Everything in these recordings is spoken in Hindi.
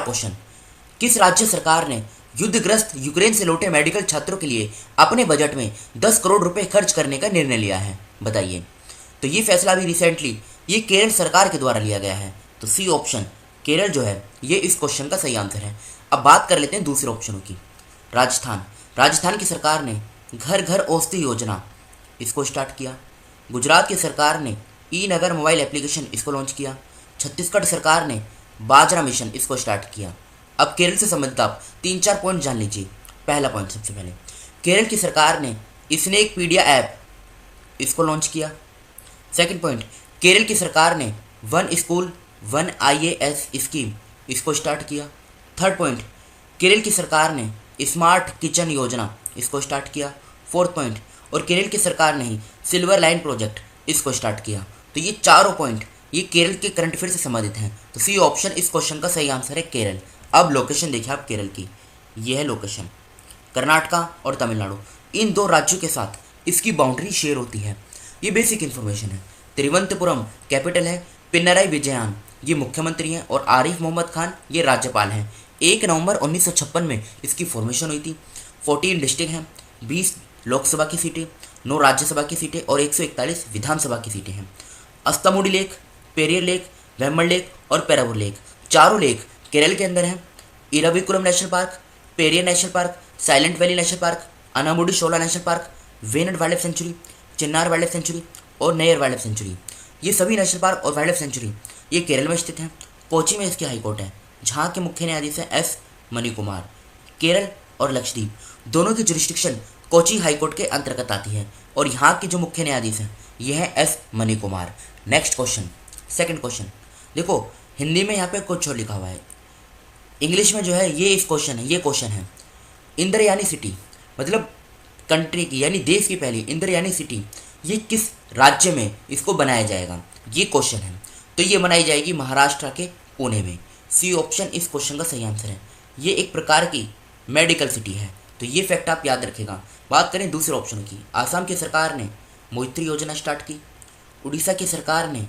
क्वेश्चन, किस राज्य सरकार ने युद्धग्रस्त यूक्रेन से लौटे मेडिकल छात्रों के लिए अपने बजट में 10 करोड़ रुपए खर्च करने का निर्णय लिया है, बताइए। तो ये फैसला भी रिसेंटली ये केरल सरकार के द्वारा लिया गया है। तो सी ऑप्शन केरल जो है ये इस क्वेश्चन का सही आंसर है। अब बात कर लेते हैं दूसरे ऑप्शनों की। राजस्थान, राजस्थान की सरकार ने घर घर औषधि योजना इसको स्टार्ट किया। गुजरात की सरकार ने ई नगर मोबाइल एप्लीकेशन इसको लॉन्च किया। छत्तीसगढ़ सरकार ने बाजरा मिशन इसको स्टार्ट किया। अब केरल से संबंधित आप 3-4 पॉइंट जान लीजिए। पहला पॉइंट, सबसे पहले केरल की सरकार ने स्नेक पीडिया ऐप इसको लॉन्च किया। सेकंड पॉइंट, केरल की सरकार ने one school one IAS scheme इसको स्टार्ट किया। थर्ड पॉइंट, केरल की सरकार ने स्मार्ट किचन योजना इसको स्टार्ट किया। फोर्थ पॉइंट, और केरल की सरकार ने ही सिल्वर लाइन प्रोजेक्ट इसको स्टार्ट किया। तो ये चारों पॉइंट ये केरल के करंट अफेयर से संबंधित हैं। तो सी ऑप्शन इस क्वेश्चन का सही आंसर है केरल। अब लोकेशन देखिए आप केरल की, ये है लोकेशन। कर्नाटका और तमिलनाडु इन दो राज्यों के साथ इसकी बाउंड्री शेयर होती है। ये बेसिक इन्फॉर्मेशन है। तिरुवनंतपुरम कैपिटल है, पिनराई विजयन ये मुख्यमंत्री हैं और आरिफ मोहम्मद खान ये राज्यपाल हैं। 1 नवंबर 1956 में इसकी फॉर्मेशन हुई थी। 14 डिस्ट्रिक्ट हैं, 20 लोकसभा की सीटें, 9 राज्यसभा की सीटें और 141 विधानसभा की सीटें हैं। Ashtamudi lake, Periyar lake, Vembanad lake और पेरावूर लेक, चारों लेक केरल के अंदर हैं। Eravikulam national park, Periyar national park, silent valley national park, Anamudi Shola national park, Wayanad wild life sanctuary, Chinnar wild life sanctuary और नैयर वाइल्ड लाइफ सेंचुरी, ये सभी नेशनल पार्क और वाइल्ड लाइफ सेंचुरी ये केरल में स्थित हैं। कोची में इसकी हाईकोर्ट है, जहाँ के मुख्य न्यायाधीश हैं एस मणिकुमार। केरल और लक्षद्वीप दोनों की जुरिस्डिक्शन कोची हाईकोर्ट के अंतर्गत आती है और यहाँ के जो मुख्य न्यायाधीश हैं ये है S Manikumar. Next question, second question देखो, हिंदी में यहाँ पे कुछ और लिखा हुआ है, इंग्लिश में जो है ये इस क्वेश्चन है, ये क्वेश्चन है इंद्रयानी सिटी मतलब कंट्री की यानी देश की पहली इंद्रयानी सिटी ये किस राज्य में इसको बनाया जाएगा, ये क्वेश्चन है। तो ये बनाई जाएगी महाराष्ट्र के पुणे में। सी ऑप्शन इस क्वेश्चन का सही आंसर है। ये एक प्रकार की मेडिकल सिटी है, तो ये फैक्ट आप याद रखेगा। बात करें दूसरे ऑप्शन की, आसाम की सरकार ने मैत्री योजना स्टार्ट की। उड़ीसा की सरकार ने,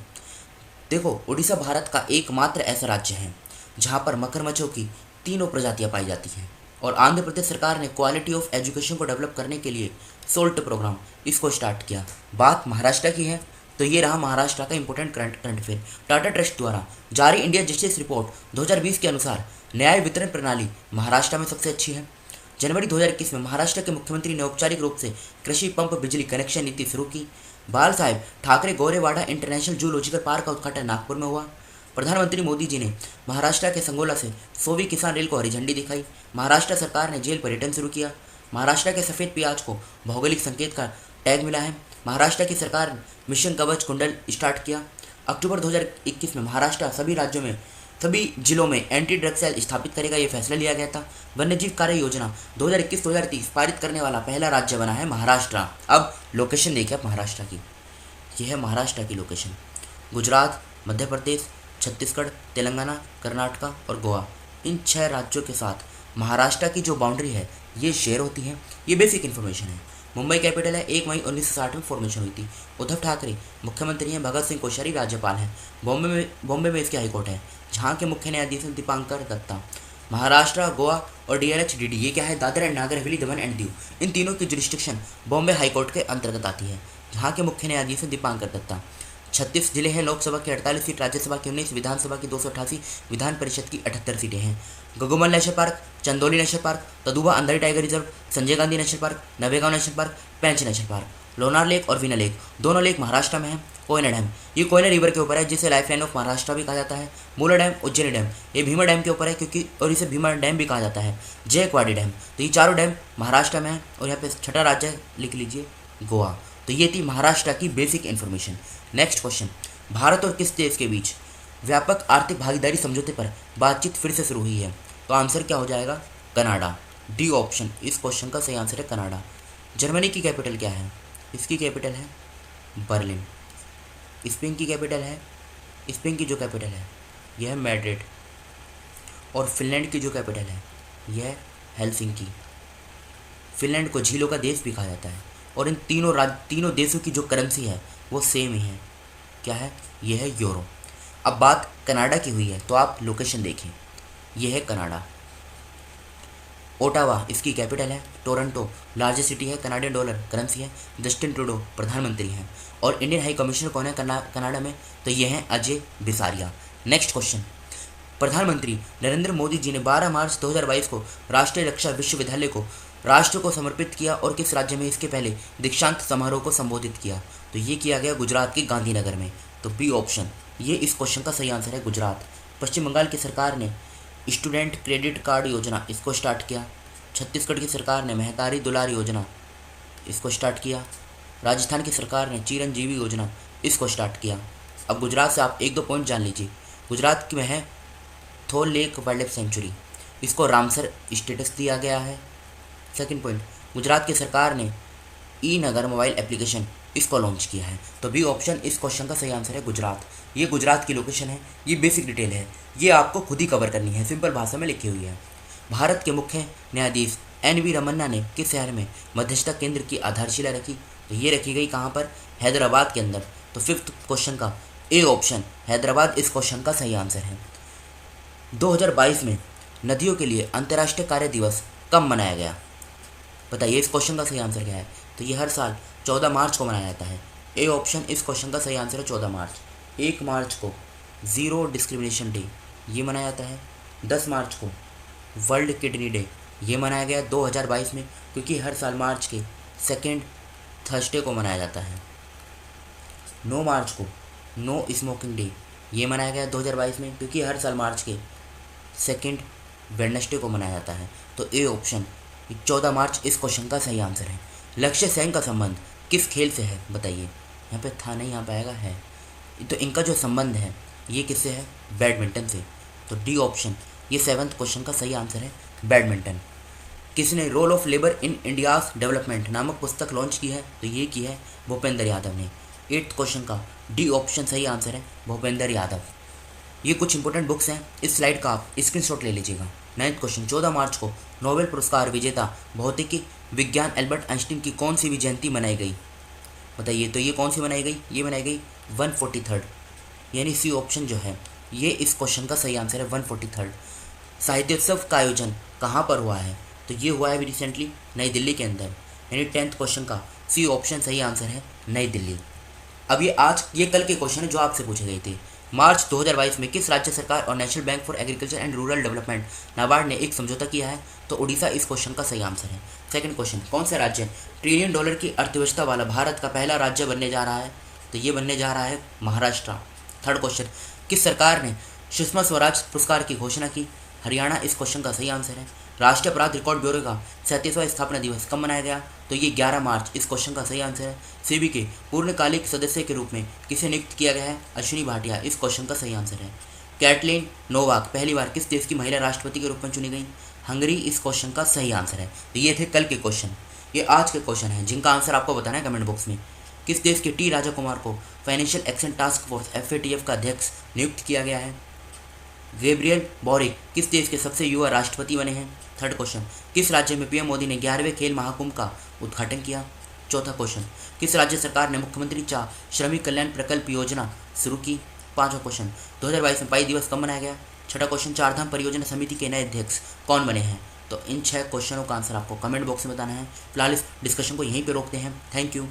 देखो उड़ीसा भारत का एकमात्र ऐसा राज्य है जहाँ पर मगरमच्छों की तीनों प्रजातियाँ पाई जाती हैं। और आंध्र प्रदेश सरकार ने क्वालिटी ऑफ एजुकेशन को डेवलप करने के लिए सोल्ट प्रोग्राम इसको स्टार्ट किया। बात महाराष्ट्र की है, तो ये रहा महाराष्ट्र का important current affair. Tata trust द्वारा जारी इंडिया जस्टिस रिपोर्ट 2020 के अनुसार न्याय वितरण प्रणाली महाराष्ट्र में सबसे अच्छी है। जनवरी 2021 में महाराष्ट्र के मुख्यमंत्री ने औपचारिक रूप से कृषि पंप बिजली कनेक्शन नीति शुरू की। बाल साहेब ठाकरे गौरेवाड़ा इंटरनेशनल जूलॉजिकल पार्क का उद्घाटन नागपुर में हुआ। प्रधानमंत्री मोदी जी ने महाराष्ट्र के संगोला से 100वीं किसान रेल को हरी झंडी दिखाई। महाराष्ट्र सरकार ने जेल पर्यटन शुरू किया। महाराष्ट्र के सफ़ेद प्याज को भौगोलिक संकेत का टैग मिला है। महाराष्ट्र की सरकार ने मिशन कवच कुंडल स्टार्ट किया। अक्टूबर 2021 में महाराष्ट्र सभी राज्यों में सभी जिलों में एंटी ड्रग सेल स्थापित करेगा, ये फैसला लिया गया था। वन्यजीव कार्य योजना 2021-2030 पारित करने वाला पहला राज्य बना है महाराष्ट्र। अब लोकेशन देखिए आप महाराष्ट्र की, यह है महाराष्ट्र की लोकेशन। गुजरात, मध्य प्रदेश, छत्तीसगढ़, तेलंगाना, कर्नाटका और गोवा इन 6 राज्यों के साथ महाराष्ट्र की जो बाउंड्री है ये शेयर होती है। ये बेसिक इन्फॉर्मेशन है। मुंबई कैपिटल है, 1 मई 1960 में फॉर्मेशन हुई थी। उद्धव ठाकरे मुख्यमंत्री हैं, भगत सिंह कोश्यारी राज्यपाल हैं। बॉम्बे में इसकी हाईकोर्ट है, जहाँ के मुख्य न्यायाधीश हैं दीपांकर दत्ता। महाराष्ट्र, गोवा और DLH-DD ये क्या है, Dadra and Nagar Haveli, Daman and Diu, इन तीनों की जुरिस्डिक्शन बॉम्बे हाईकोर्ट के अंतर्गत आती है, जहाँ के मुख्य न्यायाधीश हैं दीपांकर दत्ता। 36 जिले हैं, लोकसभा की 48 सीट, राज्यसभा की 19, विधानसभा की 288, विधान परिषद की 78 सीटें हैं। Gugamal national park, Chandoli national park, Tadoba Andhari tiger reserve, Sanjay Gandhi national park, Navegaon national park, Pench national park, Lonar lake और वीना लेक, दोनों लेक महाराष्ट्र में हैं। कोयना डैम ये कोयना रिवर के ऊपर है, जिसे लाइफ लाइन ऑफ महाराष्ट्र भी कहा जाता है। मूला डैम, उज्जैनी डैम ये भीमा डैम के ऊपर है क्योंकि, और इसे भीमा डैम भी कहा जाता है। जयकवाड़ी डैम, तो ये चारों डैम महाराष्ट्र में है। और यहाँ पे छठा राज्य लिख लीजिए गोवा। तो ये थी महाराष्ट्र की basic information. Next question, Bharat और किस देश के बीच व्यापक आर्थिक भागीदारी समझौते पर बातचीत फिर से शुरू हुई है? तो आंसर क्या हो जाएगा, कनाडा। डी ऑप्शन इस क्वेश्चन का सही आंसर है कनाडा। जर्मनी की कैपिटल क्या है? इसकी कैपिटल है बर्लिन। स्पेन की कैपिटल है, स्पेन की जो कैपिटल है यह है मैड्रिड। और फिनलैंड की जो कैपिटल है यह है हेलसिंकी। फिनलैंड को झीलों का देश भी कहा जाता है। और इन तीनों देशों की जो करेंसी है वो सेम ही है, क्या है, यह है यूरो। अब बात कनाडा की हुई है तो आप लोकेशन देखें, ये है कनाडा। ओटावा इसकी कैपिटल है। टोरंटो लार्जेस्ट सिटी है। कनाडियन डॉलर करेंसी है। जस्टिन ट्रूडो प्रधानमंत्री हैं। और इंडियन हाई कमिश्नर कौन है कनाडा में? तो ये हैं अजय बिसारिया। नेक्स्ट क्वेश्चन, प्रधानमंत्री नरेंद्र मोदी जी ने 12 मार्च 2022 को राष्ट्रीय रक्षा विश्वविद्यालय को राष्ट्र को समर्पित किया और किस राज्य में इसके पहले दीक्षांत समारोह को संबोधित किया? तो ये किया गया गुजरात के गांधीनगर में। तो बी ऑप्शन ये इस क्वेश्चन का सही आंसर है, गुजरात। पश्चिम बंगाल की सरकार ने स्टूडेंट क्रेडिट कार्ड योजना इसको स्टार्ट किया। छत्तीसगढ़ की सरकार ने महतारी दुलार योजना इसको स्टार्ट किया। राजस्थान की सरकार ने चिरंजीवी योजना इसको स्टार्ट किया। अब गुजरात से आप 1-2 पॉइंट जान लीजिए। गुजरात में है थोल लेक वाइल्ड लाइफ सेंचुरी, इसको रामसर स्टेटस दिया गया है। सेकंड पॉइंट, गुजरात की सरकार ने ई नगर मोबाइल एप्लीकेशन इसको लॉन्च किया है। तो बी ऑप्शन इस क्वेश्चन का सही आंसर है, गुजरात। ये गुजरात की लोकेशन है, ये बेसिक डिटेल है, ये आपको खुद ही कवर करनी है, सिंपल भाषा में लिखी हुई है। भारत के मुख्य न्यायाधीश NV रमन्ना ने किस शहर में मध्यस्थता केंद्र की आधारशिला रखी? तो ये रखी गई कहाँ पर? हैदराबाद के अंदर। तो फिफ्थ क्वेश्चन का ए ऑप्शन हैदराबाद इस क्वेश्चन का सही आंसर है। 2022 में नदियों के लिए अंतर्राष्ट्रीय कार्य दिवस कब मनाया गया? बताइए इस क्वेश्चन का सही आंसर क्या है? तो ये हर साल 14 मार्च को मनाया जाता है। ए ऑप्शन इस क्वेश्चन का सही आंसर है 14 मार्च। 1 मार्च को ज़ीरो डिस्क्रिमिनेशन डे ये मनाया जाता है। 10 मार्च को वर्ल्ड किडनी डे ये मनाया गया 2022 में, क्योंकि हर साल मार्च के सेकेंड थर्सडे को मनाया जाता है। 9 मार्च को नो स्मोकिंग डे ये मनाया गया 2022 में, क्योंकि हर साल मार्च के सेकेंड वेडनेसडे को मनाया जाता है। तो ए ऑप्शन 14 मार्च इस क्वेश्चन का सही आंसर है। लक्ष्य सेन का संबंध किस खेल से है? बताइए। यहाँ पे था नहीं, यहाँ पे आएगा है। तो इनका जो संबंध है ये किससे है? बैडमिंटन से। तो डी ऑप्शन ये 7th क्वेश्चन का सही आंसर है, बैडमिंटन। किसने role of labour in India's development नामक पुस्तक लॉन्च की है? तो ये की है भूपेंद्र यादव ने। 8th क्वेश्चन का डी ऑप्शन सही आंसर है, भूपेंद्र यादव। ये कुछ इंपॉर्टेंट बुक्स हैं, इस स्लाइड का आप स्क्रीनशॉट ले लीजिएगा। 9th क्वेश्चन, 14 मार्च को नोबेल पुरस्कार विजेता भौतिकी विज्ञान एल्बर्ट आइंस्टीन की कौन सी भी जयंती मनाई गई? बताइए। तो ये कौन सी मनाई गई? ये मनाई गई 143rd, यानी सी ऑप्शन जो है ये इस क्वेश्चन का सही आंसर है, 143rd। साहित्योत्सव का आयोजन कहाँ पर हुआ है? तो ये हुआ है अभी रिसेंटली नई दिल्ली के अंदर, यानी 10th क्वेश्चन का सी ऑप्शन सही आंसर है, नई दिल्ली। अब ये कल के क्वेश्चन है जो आपसे पूछे गए थे। मार्च 2022 में किस राज्य सरकार और national bank for agriculture and rural development NABARD ने एक समझौता किया है? तो उड़ीसा इस क्वेश्चन का सही आंसर है। सेकंड क्वेश्चन, कौन सा राज्य $1 ट्रिलियन की अर्थव्यवस्था वाला भारत का पहला राज्य बनने जा रहा है? तो ये बनने जा रहा है महाराष्ट्र। थर्ड क्वेश्चन, किस सरकार ने सुषमा स्वराज पुरस्कार की घोषणा की? हरियाणा इस क्वेश्चन का सही आंसर है। राष्ट्रीय अपराध रिकॉर्ड ब्यूरो का 37वां स्थापना दिवस कब मनाया गया? तो ये 11 मार्च इस क्वेश्चन का सही आंसर है। सेबी के पूर्णकालिक सदस्य के रूप में किसे नियुक्त किया गया है? अश्विनी भाटिया इस क्वेश्चन का सही आंसर है। कैटलिन नोवाक पहली बार किस देश की महिला राष्ट्रपति के रूप में चुनी गई? हंगरी इस क्वेश्चन का सही आंसर है। तो ये थे कल के क्वेश्चन। ये आज के क्वेश्चन हैं जिनका आंसर आपको बताना है कमेंट बॉक्स में। किस देश के टी राजा कुमार को financial action task force FATF का अध्यक्ष नियुक्त किया गया है? गैब्रियल बोरिक किस देश के सबसे युवा राष्ट्रपति बने हैं? थर्ड क्वेश्चन, किस राज्य में PM मोदी ने 11वें खेल महाकुंभ का उद्घाटन किया? चौथा क्वेश्चन, किस राज्य सरकार ने मुख्यमंत्री श्रमिक कल्याण प्रकल्प योजना शुरू की? पांचवा क्वेश्चन, 2022 में 22 दिवस कब मनाया गया? छठा क्वेश्चन, चारधाम परियोजना समिति के नए अध्यक्ष कौन बने हैं? तो इन 6 क्वेश्चनों का आंसर आपको कमेंट बॉक्स में बताना है। फिलहाल इस डिस्कशन को यहीं पर रोकते हैं। Thank you.